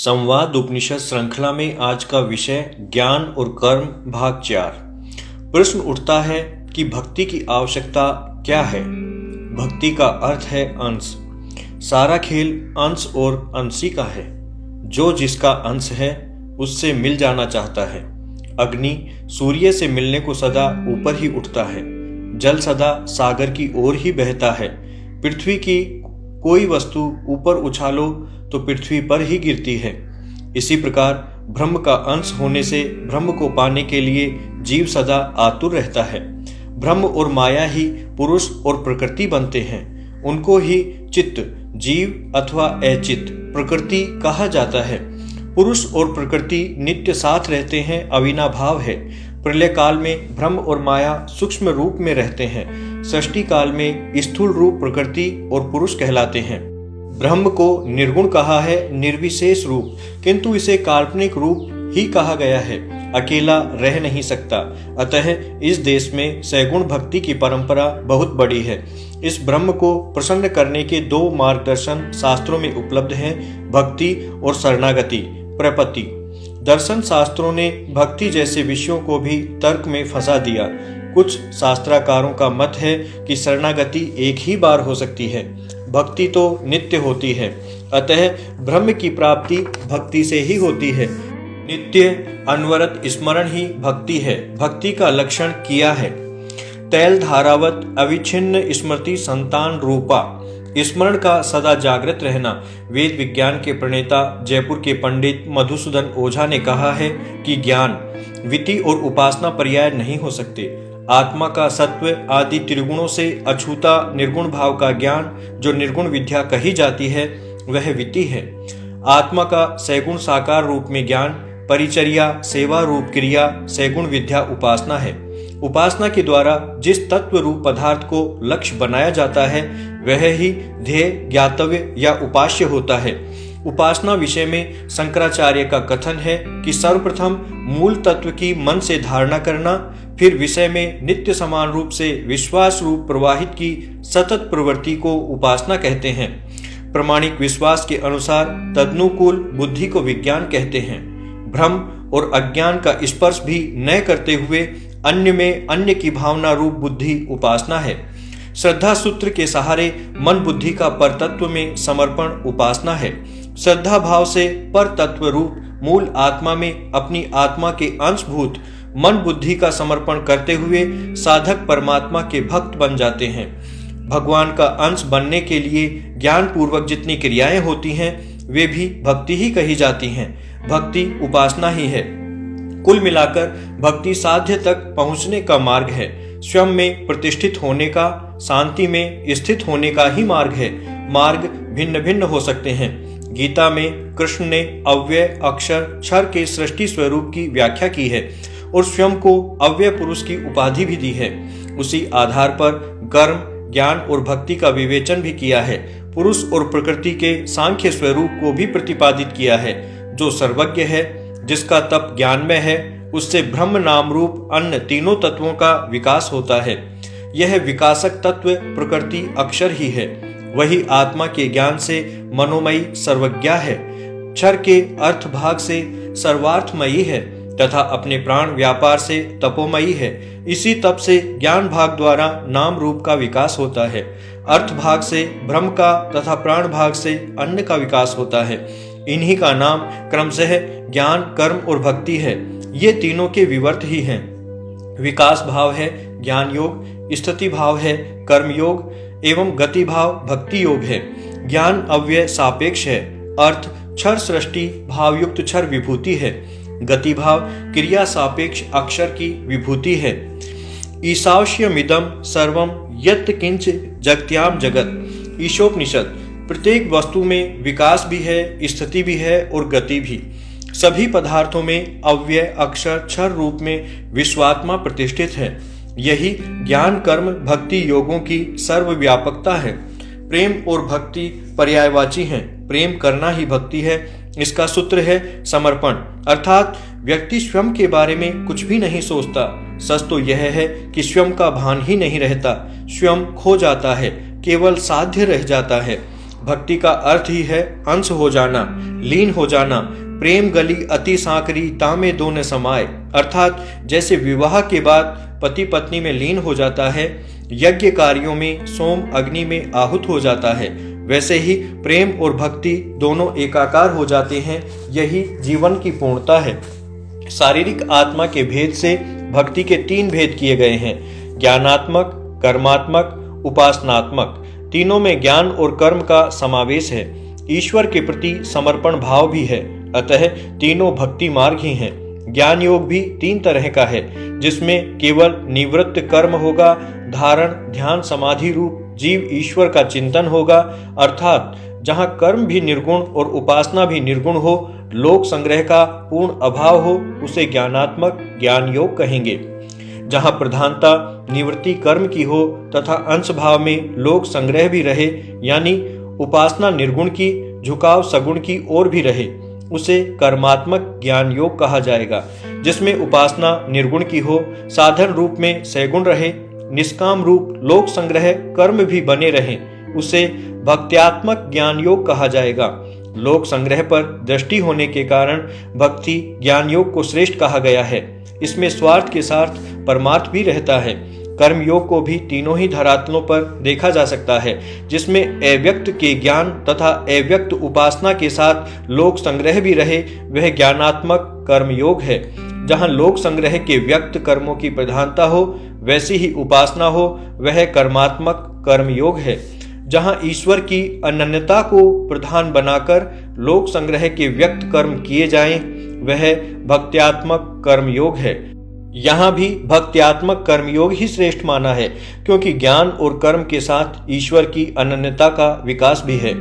संवाद उपनिषद श्रृंखला में आज का विषय ज्ञान और कर्म भाग 4। प्रश्न उठता है कि भक्ति की आवश्यकता क्या है। भक्ति का अर्थ है अंश। सारा खेल अंश और अंशी का है। जो जिसका अंश है उससे मिल जाना चाहता है। अग्नि सूर्य से मिलने को सदा ऊपर ही उठता है। जल सदा सागर की ओर ही बहता है। पृथ्वी की कोई वस्तु ऊपर उछालो तो पृथ्वी पर ही गिरती है। इसी प्रकार ब्रह्म का अंश होने से ब्रह्म को पाने के लिए जीव सदा आतुर रहता है। ब्रह्म और माया ही पुरुष और प्रकृति बनते हैं। उनको ही चित्त, जीव अथवा अचित प्रकृति कहा जाता है। पुरुष और प्रकृति नित्य साथ रहते हैं, अविनाभाव है। प्रलय काल में ब्रह्म और माया सूक्ष्म रूप में रहते हैं। सृष्टि काल में स्थूल रूप प्रकृति और पुरुष कहलाते हैं। ब्रह्म को निर्गुण कहा है, निर्विशेष रूप, किंतु इसे काल्पनिक रूप ही कहा गया है। अकेला रह नहीं सकता। अतः इस देश में सैगुण भक्ति की परंपरा बहुत बड़ी है। इस ब्रह्म को प्रसन्न करने के दो मार्गदर्शन शास्त्रों में उपलब्ध हैं, भक्ति और शरणागति, प्रपत्ति। दर्शन शास्त्रों ने भक्ति जैसे विषयों को भी तर्क में फंसा दिया। कुछ शास्त्राकारों का मत है कि शरणागति एक ही बार हो सकती है, भक्ति तो नित्य होती है। अतः ब्रह्म की प्राप्ति भक्ति से ही होती है। नित्य अनवरत स्मरण ही भक्ति है। भक्ति का लक्षण किया है, तैल धारावत अविच्छिन्न स्मृति संतान रूपा। स्मरण का सदा जागृत रहना। वेद विज्ञान के प्रणेता जयपुर के पंडित मधुसूदन ओझा ने कहा है कि ज्ञान, विति और उपासना पर्याय नहीं हो सकते। आत्मा का सत्व आदि त्रिगुणों से अछूता निर्गुण भाव का ज्ञान, जो निर्गुण विद्या कही जाती है, वह विति है। आत्मा का सैगुण साकार रूप में ज्ञान, परिचर्या सेवा रूप क्रिया सैगुण विद्या उपासना है। उपासना के द्वारा जिस तत्व रूप पदार्थ को लक्ष्य बनाया जाता है, वह ही ध्येय, ज्ञातव्य या उपास्य होता है। उपासना विषय में शंकराचार्य का कथन है कि सर्वप्रथम मूल तत्व की मन से धारणा करना, फिर विषय में नित्य समान रूप से विश्वास रूप प्रवाहित की सतत प्रवृत्ति को उपासना कहते हैं। प्रमाणिक विश्वास के अनुसार तदनुकूल बुद्धि को विज्ञान कहते हैं। भ्रम और अज्ञान का स्पर्श भी न करते हुए अन्य में अन्य की भावना रूप बुद्धि उपासना है। श्रद्धा सूत्र के सहारे मन बुद्धि का परतत्व में समर्पण उपासना है। श्रद्धा भाव से परतत्व रूप मूल आत्मा में अपनी आत्मा के अंशभूत मन बुद्धि का समर्पण करते हुए साधक परमात्मा के भक्त बन जाते हैं। भगवान का अंश बनने के लिए ज्ञान पूर्वक जितनी क्रियाएं होती हैं, वे भी भक्ति ही कही जाती हैं। भक्ति उपासना ही है। कुल मिलाकर भक्ति साध्य तक पहुंचने का मार्ग है। स्वयं में प्रतिष्ठित होने का, शांति में स्थित होने का ही मार्ग है। मार्ग भिन्न भिन्न हो सकते हैं। गीता में कृष्ण ने अव्यय अक्षर क्षर के सृष्टि स्वरूप की व्याख्या की है और स्वयं को अव्यय पुरुष की उपाधि भी दी है। उसी आधार पर कर्म, ज्ञान और भक्ति का विवेचन भी किया है। पुरुष और प्रकृति के सांख्य स्वरूप को भी प्रतिपादित किया है। जो सर्वज्ञ है, जिसका तप ज्ञानमय है, उससे ब्रह्म नाम रूप अन्य तीनों तत्वों का विकास होता है। यह विकासक तत्व प्रकृति अक्षर ही है। वही आत्मा के ज्ञान से मनोमयी सर्वज्ञा है, क्षर के अर्थ भाग से सर्वार्थमयी है तथा अपने प्राण व्यापार से तपोमयी है। इसी तप से ज्ञान भाग द्वारा नाम रूप का विकास होता है। अर्थ भाग से ब्रह्म का तथा प्राण भाग से अन्न का विकास होता है। इन्हीं का नाम क्रमशः ज्ञान, कर्म और भक्ति है। ये तीनों के विवर्त ही हैं। विकास भाव है ज्ञान योग, स्थिति भाव है कर्म योग एवं गति भाव भक्ति योग है। ज्ञान अव्यय सापेक्ष है। अर्थ क्षर सृष्टि भावयुक्त क्षर विभूति है। गति भाव क्रिया सापेक्ष अक्षर की विभूति है। ईशावास्यमिदं सर्वं यत् किंच जगत्याम जगत। ईशोपनिषद। प्रत्येक वस्तु में विकास भी है, स्थिति भी है और गति भी। सभी पदार्थों में अव्यय अक्षर क्षर रूप में विश्वात्मा प्रतिष्ठित है। यही ज्ञान कर्म भक्ति योगों की सर्वव्यापकता है। प्रेम और भक्ति पर्यायवाची हैं। प्रेम करना ही भक्ति है। इसका सूत्र है समर्पण, अर्थात व्यक्ति स्वयं के बारे में कुछ भी नहीं सोचता। सच तो यह है कि स्वयं का भान ही नहीं रहता। स्वयं खो जाता है, केवल साध्य रह जाता है। भक्ति का अर्थ ही है अंश हो जाना, लीन हो जाना। प्रेम गली अति सांकरी तामे दो न समाए, अर्थात जैसे विवाह के बाद पति पत्नी में लीन हो जाता है, यज्ञ कार्यों में सोम अग्नि में आहूत हो जाता है, वैसे ही प्रेम और भक्ति दोनों एकाकार हो जाते हैं। यही जीवन की पूर्णता है। शारीरिक आत्मा के भेद से भक्ति के 3 भेद किए गए हैं, ज्ञानात्मक, कर्मात्मक, उपासनात्मक। तीनों में ज्ञान और कर्म का समावेश है। ईश्वर के प्रति समर्पण भाव भी है, अतः तीनों भक्ति मार्ग ही हैं। ज्ञान योग भी 3 तरह का है, जिसमें केवल निवृत्त कर्म होगा, धारण ध्यान समाधि रूप जीव ईश्वर का चिंतन होगा, अर्थात जहाँ कर्म भी निर्गुण और उपासना भी निर्गुण हो, लोक संग्रह का पूर्ण अभाव हो, उसे ज्ञानात्मक ज्ञान योग कहेंगे। जहाँ प्रधानता निवृत्ति कर्म की हो तथा अंश भाव में लोक संग्रह भी रहे, यानी उपासना निर्गुण की, झुकाव सगुण की ओर भी रहे, उसे कर्मात्मक ज्ञान योग कहा जाएगा। जिसमें उपासना निर्गुण की हो, साधन रूप में सैगुण रहे, निष्काम रूप लोक संग्रह कर्म भी बने रहें, उसे भक्त्यात्मक ज्ञान योग कहा जाएगा। लोक संग्रह पर दृष्टि होने के कारण भक्ति ज्ञान योग को श्रेष्ठ कहा गया है। इसमें स्वार्थ के साथ परमार्थ भी रहता है। कर्म योग को भी तीनों ही धरातलों पर देखा जा सकता है, जिसमें अव्यक्त के ज्ञान तथा अव्यक्त उपासना के साथ लोक संग्रह भी रहे, वह ज्ञानात्मक कर्म योग है। जहाँ लोक संग्रह के व्यक्त कर्मों की प्रधानता हो, वैसी ही उपासना हो, वह कर्मात्मक कर्म योग है। जहाँ ईश्वर की अनन्यता को प्रधान बनाकर लोक संग्रह के व्यक्त कर्म किए जाएं, वह भक्त्यात्मक कर्म योग है। यहाँ भी भक्त्यात्मक कर्मयोग ही श्रेष्ठ माना है, क्योंकि ज्ञान और कर्म के साथ ईश्वर की अनन्यता का विकास भी है।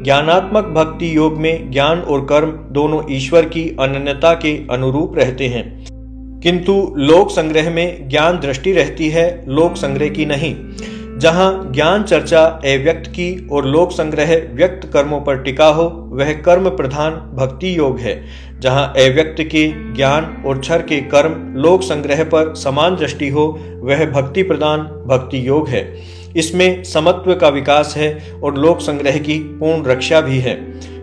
ज्ञानात्मक भक्ति योग में ज्ञान और कर्म दोनों ईश्वर की अनन्यता के अनुरूप रहते हैं, किंतु लोक संग्रह में ज्ञान दृष्टि रहती है, लोक संग्रह की नहीं। जहाँ ज्ञान चर्चा अव्यक्त की और लोक संग्रह व्यक्त कर्मों पर टिका हो, वह कर्म प्रधान भक्ति योग है। जहाँ अव्यक्त के ज्ञान और क्षर के कर्म लोक संग्रह पर समान दृष्टि हो, वह भक्ति प्रधान भक्ति योग है। इसमें समत्व का विकास है और लोक संग्रह की पूर्ण रक्षा भी है।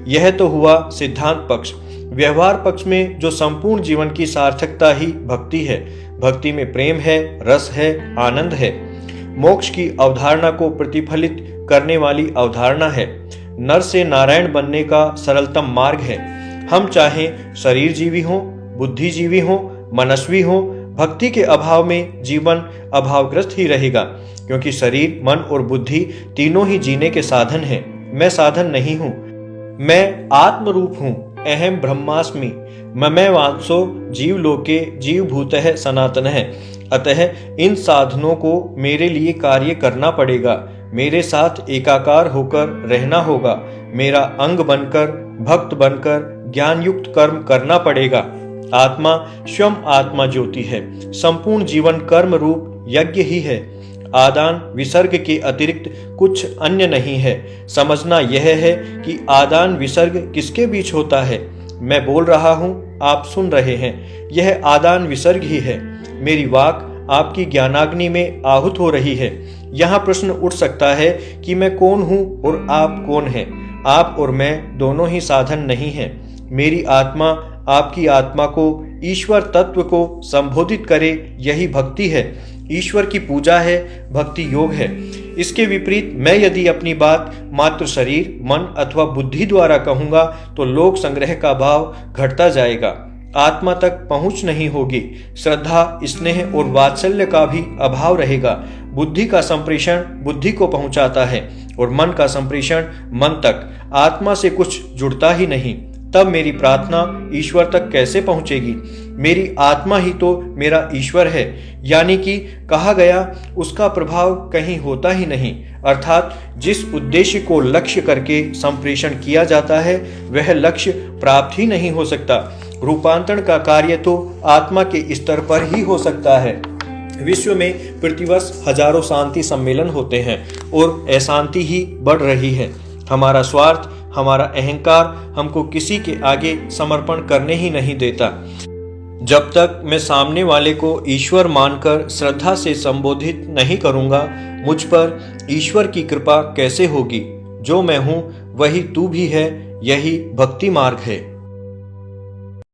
यह तो हुआ सिद्धांत पक्ष। व्यवहार पक्ष में जो संपूर्ण जीवन की सार्थकता ही भक्ति है। भक्ति में प्रेम है, रस है, आनंद है, मोक्ष की अवधारणा को प्रतिफलित करने वाली अवधारणा है। नर से नारायण बनने का सरलतम मार्ग है। हम चाहें शरीर जीवी हो, बुद्धिजीवी हो, मनस्वी हो, भक्ति के अभाव में जीवन अभावग्रस्त ही रहेगा, क्योंकि शरीर, मन और बुद्धि तीनों ही जीने के साधन हैं। मैं साधन नहीं हूँ, मैं आत्म रूप हूँ। अहम ब्रह्मास्मि ममै वांसो जीव लोके जीव भूतः सनातनः। अतः इन साधनों को मेरे लिए कार्य करना पड़ेगा, मेरे साथ एकाकार होकर रहना होगा, मेरा अंग बनकर, भक्त बनकर ज्ञान युक्त कर्म करना पड़ेगा। आत्मा स्वयं आत्मा ज्योति है। संपूर्ण जीवन कर्म रूप यज्ञ ही है। आदान विसर्ग के अतिरिक्त कुछ अन्य नहीं है। समझना यह है कि आदान विसर्ग किसके बीच होता है। मैं बोल रहा हूँ, आप सुन रहे हैं, यह आदान विसर्ग ही है। मेरी वाक आपकी ज्ञानाग्नि में आहूत हो रही है। यहाँ प्रश्न उठ सकता है कि मैं कौन हूँ और आप कौन हैं। आप और मैं दोनों ही साधन नहीं हैं। मेरी आत्मा आपकी आत्मा को, ईश्वर तत्व को संबोधित करे, यही भक्ति है। ईश्वर की पूजा है, भक्ति योग है। इसके विपरीत मैं यदि अपनी बात मात्र शरीर, मन अथवा बुद्धि द्वारा कहूँगा तो लोक संग्रह का भाव घटता जाएगा, आत्मा तक पहुँच नहीं होगी, श्रद्धा, स्नेह और वात्सल्य का भी अभाव रहेगा। बुद्धि का संप्रेषण बुद्धि को पहुँचाता है और मन का संप्रेषण मन तक, आत्मा से कुछ जुड़ता ही नहीं। तब मेरी प्रार्थना ईश्वर तक कैसे पहुंचेगी। मेरी आत्मा ही तो मेरा ईश्वर है, यानी कि कहा गया उसका प्रभाव कहीं होता ही नहीं। अर्थात जिस उद्देश्य को लक्ष्य करके संप्रेषण किया जाता है, वह लक्ष्य प्राप्त ही नहीं हो सकता। रूपांतरण का कार्य तो आत्मा के स्तर पर ही हो सकता है। विश्व में प्रतिवर्ष हजारों शांति सम्मेलन होते हैं और अशांति ही बढ़ रही है। हमारा स्वार्थ, हमारा अहंकार हमको किसी के आगे समर्पण करने ही नहीं देता। जब तक मैं सामने वाले को ईश्वर मानकर श्रद्धा से संबोधित नहीं करूंगा, मुझ पर ईश्वर की कृपा कैसे होगी। जो मैं हूँ वही तू भी है, यही भक्ति मार्ग है।